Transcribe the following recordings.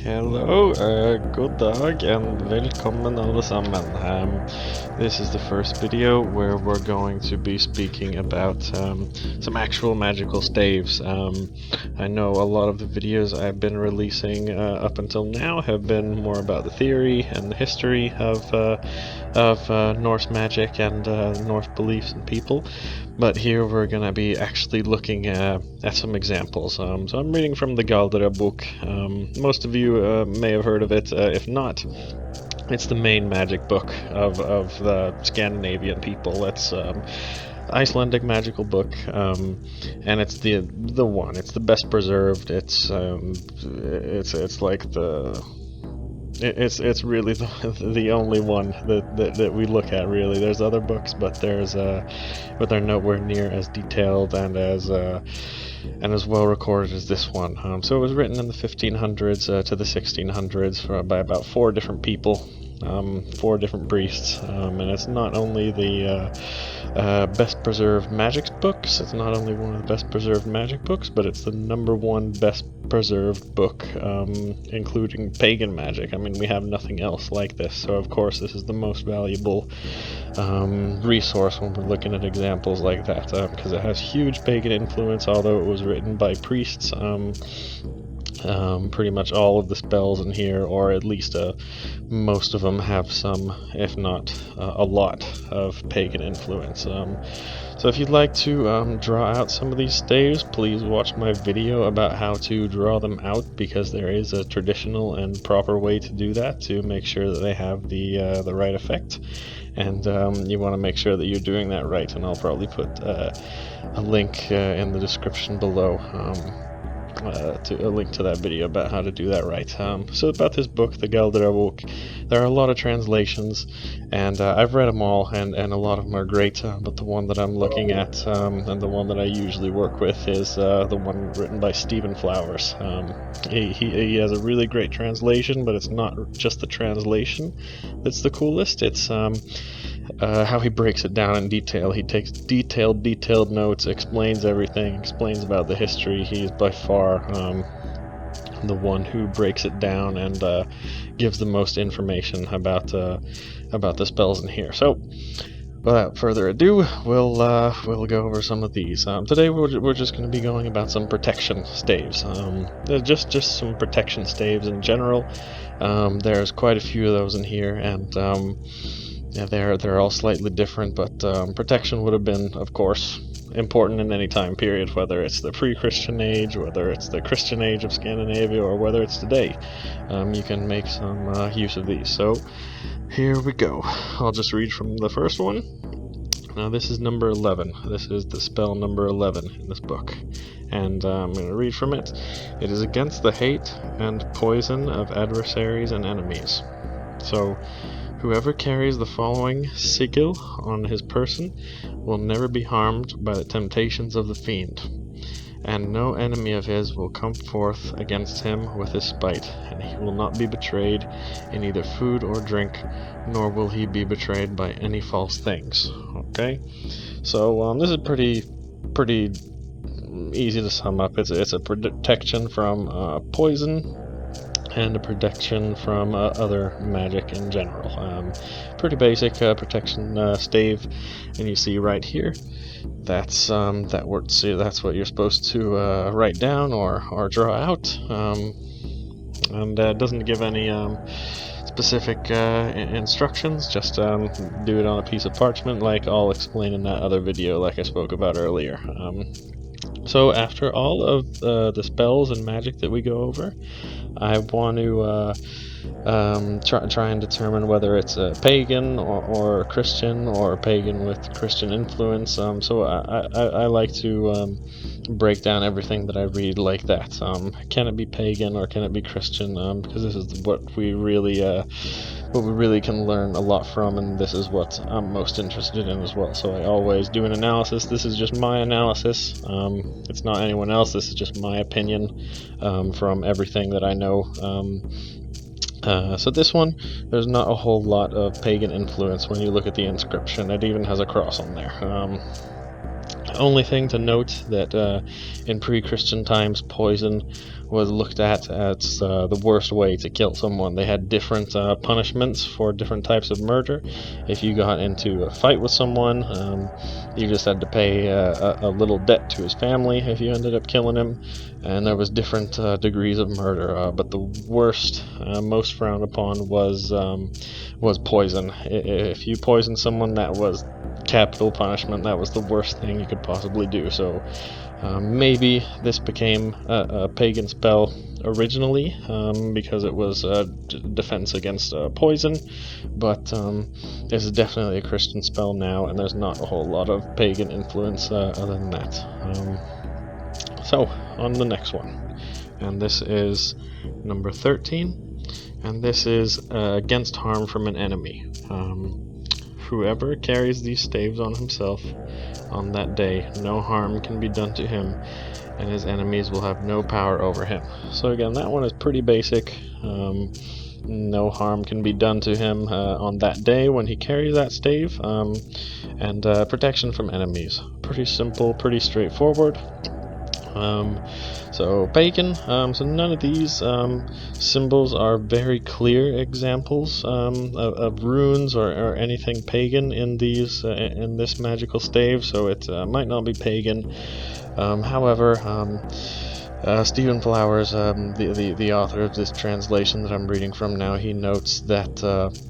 Hello, god dag and velkommen alle sammen. This is the first video where we're going to be speaking about some actual magical staves. I know a lot of the videos I've been releasing up until now have been more about the theory and the history of Norse magic and Norse beliefs and people, but here we're going to be actually looking at some examples. So I'm reading from the Galdra book. Most of you may have heard of it. If not, it's the main magic book of the Scandinavian people. It's Icelandic magical book, and it's the one. It's the best preserved. It's like it's really the only one that we look at, really. There's other books, but they're nowhere near as detailed and as well recorded as this one. So it was written in the 1500s to the 1600s by about 4 different people, 4 different priests, and it's not only the best preserved magic books. It's not only one of the best preserved magic books, but it's the #1 best preserved book, including pagan magic. I mean, we have nothing else like this, so of course this is the most valuable resource when we're looking at examples like that, because it has huge pagan influence, although it was written by priests. Pretty much all of the spells in here, or at least most of them, have some, if not a lot, of pagan influence. So if you'd like to draw out some of these staves, please watch my video about how to draw them out, because there is a traditional and proper way to do that to make sure that they have the right effect. And you want to make sure that you're doing that right, and I'll probably put a link in the description below. To a link to that video about how to do that right. So about this book, the Galdra book, there are a lot of translations, and I've read them all, and a lot of them are great, but the one that I'm looking at, and the one that I usually work with, is the one written by Stephen Flowers. He has a really great translation, but it's not just the translation that's the coolest. It's how he breaks it down in detail. He takes detailed notes, explains everything, explains about the history. He is by far the one who breaks it down and gives the most information about the spells in here. So, without further ado, we'll go over some of these. Today we're just going to be going about some protection staves. Just some protection staves in general. There's quite a few of those in here, and yeah, they're all slightly different, but protection would have been, of course, important in any time period, whether it's the pre-Christian age, whether it's the Christian age of Scandinavia, or whether it's today. You can make some use of these. So here we go. I'll just read from the first one. Now this is number 11. This is the spell number 11 in this book, and I'm going to read from it. It is against the hate and poison of adversaries and enemies. So whoever carries the following sigil on his person will never be harmed by the temptations of the fiend, and no enemy of his will come forth against him with his spite, and he will not be betrayed in either food or drink, nor will he be betrayed by any false things. Okay, so this is pretty easy to sum up. It's a protection from poison, and a protection from other magic in general. Pretty basic protection stave, and you see right here, that's that word. See, that's what you're supposed to write down or draw out, and it doesn't give any specific instructions. Just do it on a piece of parchment, like I'll explain in that other video, like I spoke about earlier. So after all of the spells and magic that we go over, I want to try and determine whether it's a pagan or Christian, or pagan with Christian influence. So I like to break down everything that I read like that. Can it be pagan or can it be Christian? Because this is what we really can learn a lot from, and this is what I'm most interested in as well. So I always do an analysis. This is just my analysis. It's not anyone else. This is just my opinion from everything that I know. So this one, there's not a whole lot of pagan influence when you look at the inscription. It even has a cross on there. Only thing to note that in pre-Christian times, poison was looked at as the worst way to kill someone. They had different punishments for different types of murder. If you got into a fight with someone, you just had to pay a little debt to his family if you ended up killing him. And there was different degrees of murder, but the worst, most frowned upon was poison. If you poisoned someone, that was capital punishment. That was the worst thing you could possibly do. So maybe this became a pagan spell originally because it was a defense against poison, but this is definitely a Christian spell now, and there's not a whole lot of pagan influence other than that. So on the next one, and this is number 13, and this is against harm from an enemy. Whoever carries these staves on himself on that day, no harm can be done to him, and his enemies will have no power over him. So again, that one is pretty basic. No harm can be done to him on that day when he carries that stave, and protection from enemies. Pretty simple, pretty straightforward. So pagan, so none of these symbols are very clear examples of runes or anything pagan in these in this magical stave, so it might not be pagan. However, Stephen Flowers, the author of this translation that I'm reading from now, he notes that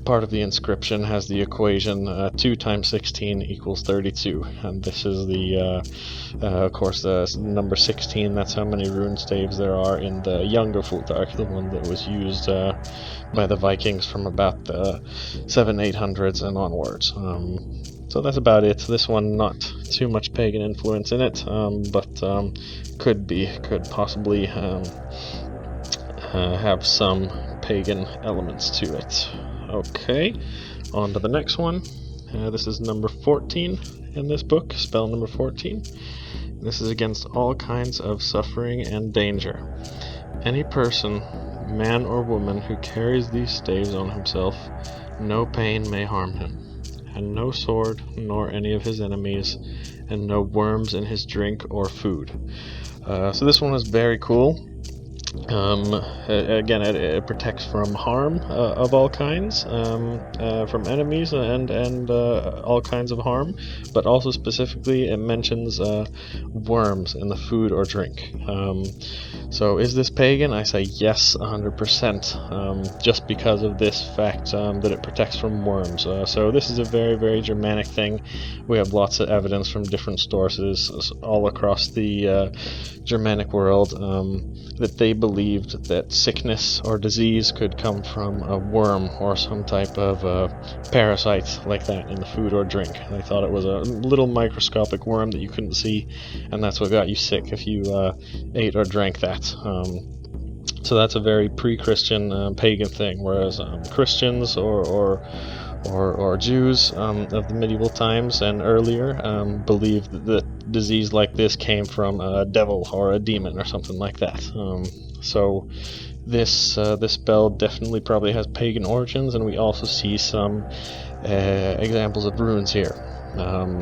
part of the inscription has the equation 2 times 16 equals 32, and this is the, of course, the number 16. That's how many rune staves there are in the younger Futhark, the one that was used by the Vikings from about the 700-800s and onwards. So that's about it. This one, not too much pagan influence in it, but could possibly have some pagan elements to it. Okay, on to the next one. This is number 14 in this book, spell number 14. This is against all kinds of suffering and danger. Any person, man or woman, who carries these staves on himself, no pain may harm him, and no sword, nor any of his enemies, and no worms in his drink or food. So this one is very cool. Again, it protects from harm of all kinds, from enemies and all kinds of harm, but also specifically it mentions worms in the food or drink. So is this pagan? I say yes, 100%, just because of this fact that it protects from worms. So this is a very, very Germanic thing. We have lots of evidence from different sources all across the Germanic world that they believed that sickness or disease could come from a worm or some type of parasite like that in the food or drink. They thought it was a little microscopic worm that you couldn't see, and that's what got you sick if you ate or drank that. So that's a very pre-Christian pagan thing, whereas Christians or Jews of the medieval times and earlier believed that disease like this came from a devil or a demon or something like that. So this spell definitely probably has pagan origins, and we also see some examples of runes here.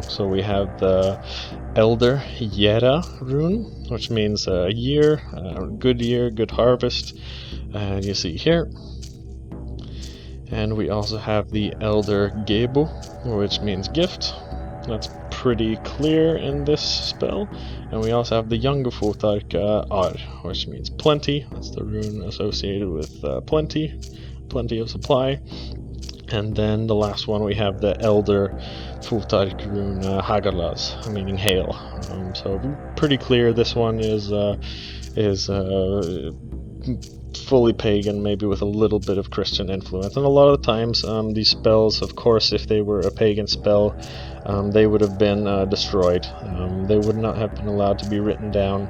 So we have the Elder Yera rune, which means year, good harvest, and you see here. And we also have the Elder Gebu, which means gift. That's pretty clear in this spell. And we also have the Younger Futhark Ar, which means plenty. That's the rune associated with plenty of supply. And then the last one, we have the Elder Futhark rune Hagalaz, meaning hail. So pretty clear. This one is fully pagan, maybe with a little bit of Christian influence. And a lot of the times these spells, of course, if they were a pagan spell, they would have been destroyed. They would not have been allowed to be written down,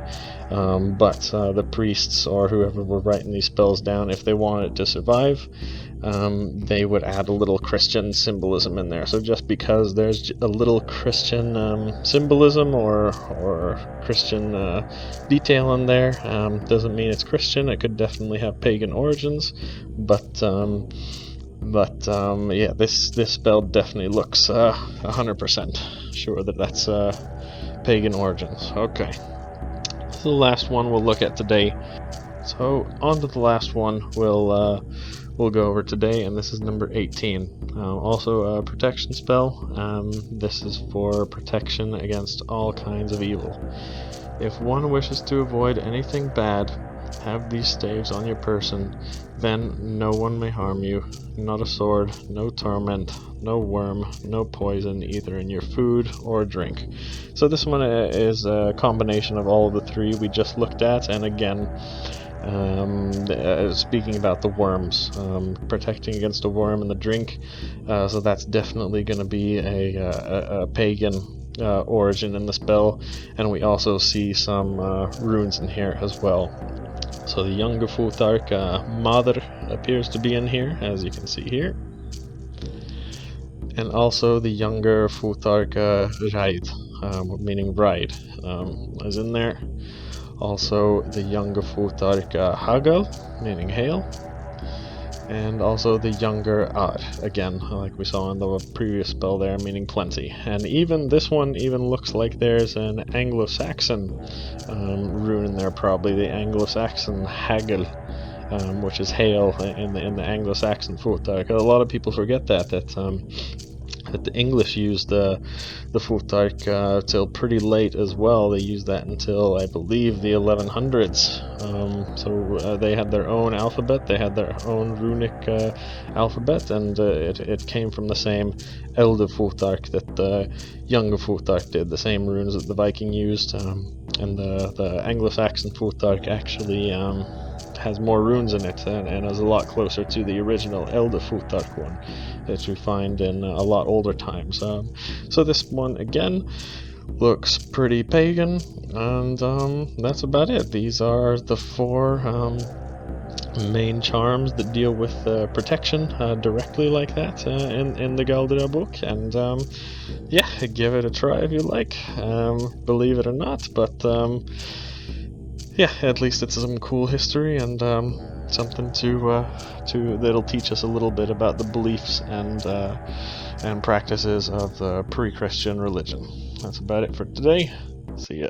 but the priests or whoever were writing these spells down, if they wanted to survive, they would add a little Christian symbolism in there. So just because there's a little Christian symbolism or Christian detail in there doesn't mean it's Christian. It could definitely have pagan origins, but yeah, this spell definitely looks 100%. sure that that's pagan origins. Okay, so the last one we'll look at today. So on to the last one we'll go over today, and this is number 18. Also a protection spell. This is for protection against all kinds of evil. If one wishes to avoid anything bad, have these staves on your person, then no one may harm you, not a sword, no torment, no worm, no poison, either in your food or drink. So this one is a combination of all of the three we just looked at, and again, speaking about the worms, protecting against a worm in the drink, so that's definitely going to be a pagan origin in the spell, and we also see some runes in here as well. So the younger Futhark Mother appears to be in here, as you can see here, and also the younger Futhark Raid, meaning ride, is in there. Also the younger Futhark Hagal, meaning hail, and also the younger Ar, again, like we saw in the previous spell there, meaning plenty. And even this one even looks like there's an Anglo-Saxon rune in there, probably the Anglo-Saxon Hagel, which is hail in the Anglo-Saxon Futhark. A lot of people forget that the English used the Futhark till pretty late as well. They used that until, I believe, the 1100s. So they had their own alphabet, they had their own runic alphabet, and it came from the same elder Futhark that the younger Futhark did, the same runes that the Viking used. And the Anglo-Saxon Futhark actually has more runes in it, and is a lot closer to the original Elder Futhark one that you find in a lot older times. So this one again looks pretty pagan, and that's about it. These are the four main charms that deal with protection directly like that in the Galdra book, and yeah, give it a try if you like. Believe it or not, but yeah, at least it's some cool history and something to that'll teach us a little bit about the beliefs and practices of the pre-Christian religion. That's about it for today. See ya.